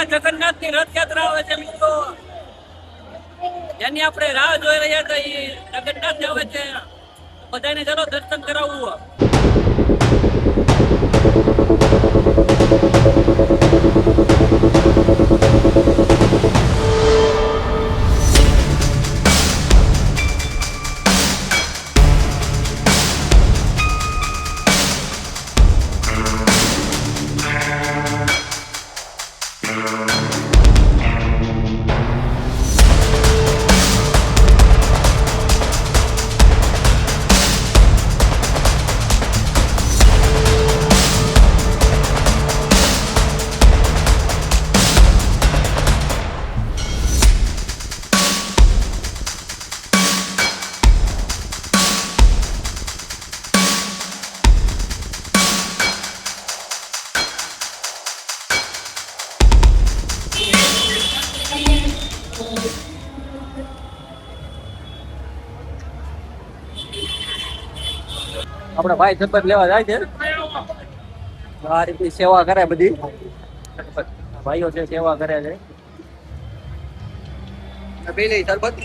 જગન્નાથની રથયાત્રા આવે છે મિત્રો, જેની આપણે રાહ જોઈ રહ્યા હતા. એ જગન્નાથ આવે છે, બધાને ચલો દર્શન કરાવવું. આપડા ભાઈ શપથ લેવા જાય છે, આ રીતે સેવા કરે, બધી ભાઈઓ છે સેવા કરે છે. પેલી સરબત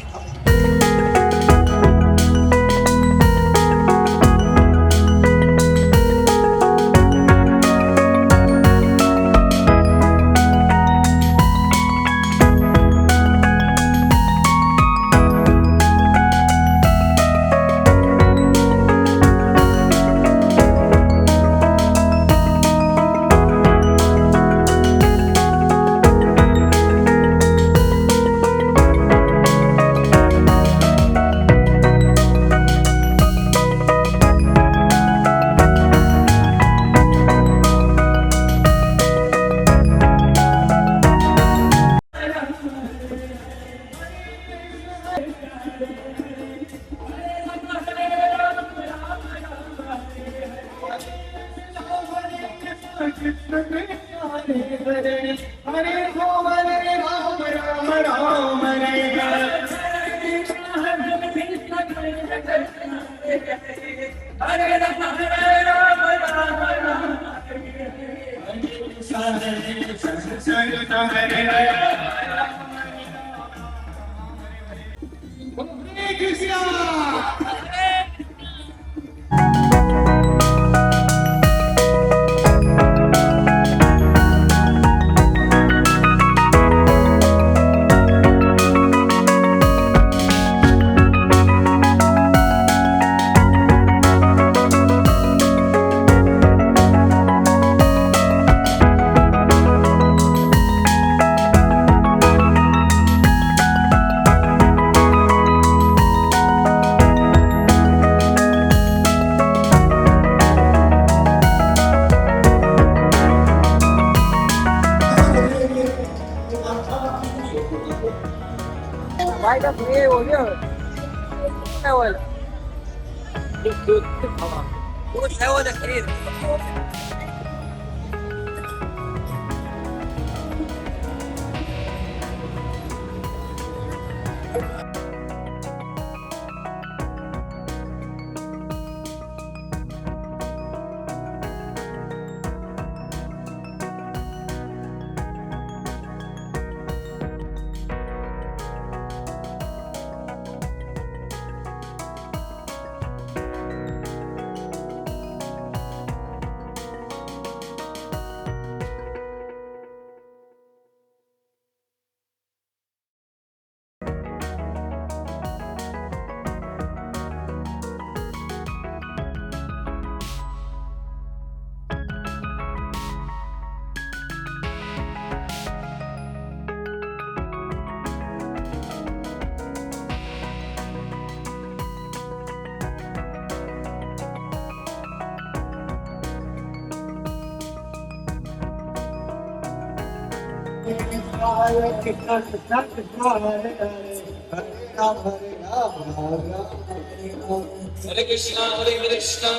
Hare Krishna, Krishna Krishna, Hare Hare, Hare Ram, Hare Ram, Ram Ram, Hare Ram. Hare Krishna,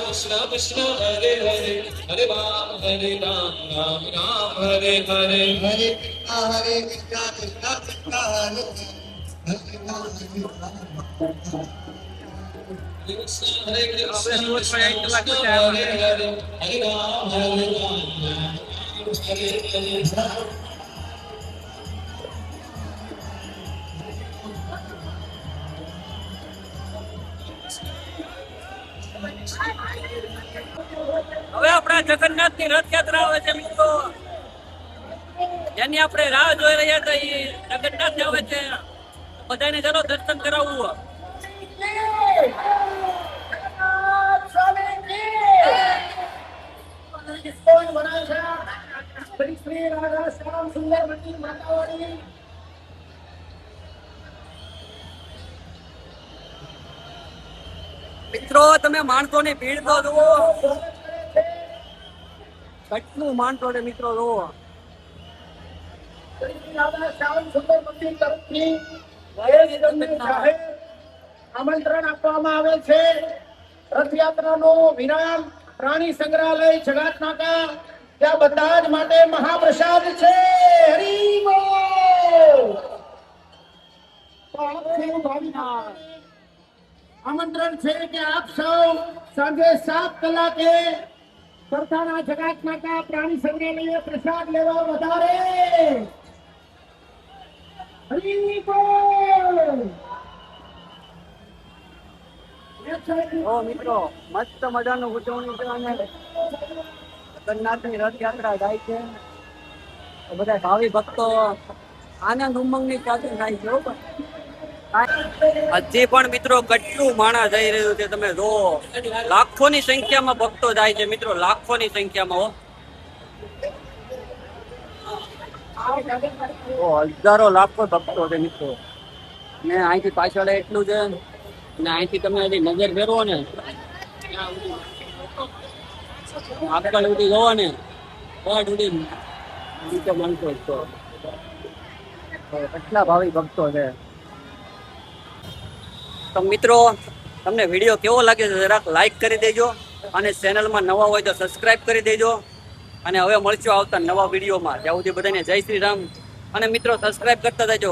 Krishna Krishna, Hare Hare, Hare Ram, Hare Ram, Ram Ram, Hare Hare. Hare Krishna, Krishna Krishna, Hare Hare, Hare Ram, Hare Ram. Hare Krishna, Krishna Krishna, Hare Hare, Hare Ram, Hare Ram, Hare Hare. જગન્નાથની Rathyatra આવે છે મિત્રો, જેની આપણે રાહ જોઈ રહ્યા હતા. એ જગન્નાથ આવે છે, બધાને ચલો દર્શન કરાવવું. મિત્રો તમે માણસોની ભીડ તો જુઓ, કેટલું માણસો છે મિત્રો જુઓ. આમંત્રણ આપવામાં આવે છે. રથયાત્રાનો વિરામ પ્રાણી સંગ્રહાલય જગાત નાકા, ત્યાં બધા જ માટે મહાપ્રસાદ છે. હરી બોલ. આમંત્રણ છે કે આપ સૌ સાંજે 7 કલાકે સરથાના જગાત નાકા પ્રાણી સંગ્રહાલય પ્રસાદ લેવા વધારે. હરી બોલ. ઓ મિત્રો મસ્ત મજાનું ઉજવણી છે અને જગન્નાથની રથયાત્રા જાય છે. તો બધા ભાવિ ભક્તો આનંદ ઉમંગની સાથે થાય છે. હજી પણ મિત્રો કેટલું માણસ જઈ રહ્યું છે તમે જુઓ, લાખોની સંખ્યામાં ભક્તો જાય છે મિત્રો, લાખોની સંખ્યામાં. હજારો લાખો ભક્તો છે મિત્રો. ને અહીંથી પાછળ એટલું છે ને અહીંથી તમે હજી નજર ફેરવો ને આગળ ઉડી જોવો ને પડ ઉડી નીચે માણસો જ તો કેટલા ભાવિ ભક્તો છે. તો મિત્રો તમને વિડીયો કેવો લાગે છે જરાક લાઈક કરી દેજો અને ચેનલમાં નવા હોય તો સબસ્ક્રાઇબ કરી દેજો. અને હવે મળશું આવતા નવા વિડીયોમાં. ત્યાં સુધી બધાને જય શ્રી રામ. અને મિત્રો સબસ્ક્રાઇબ કરતા જજો.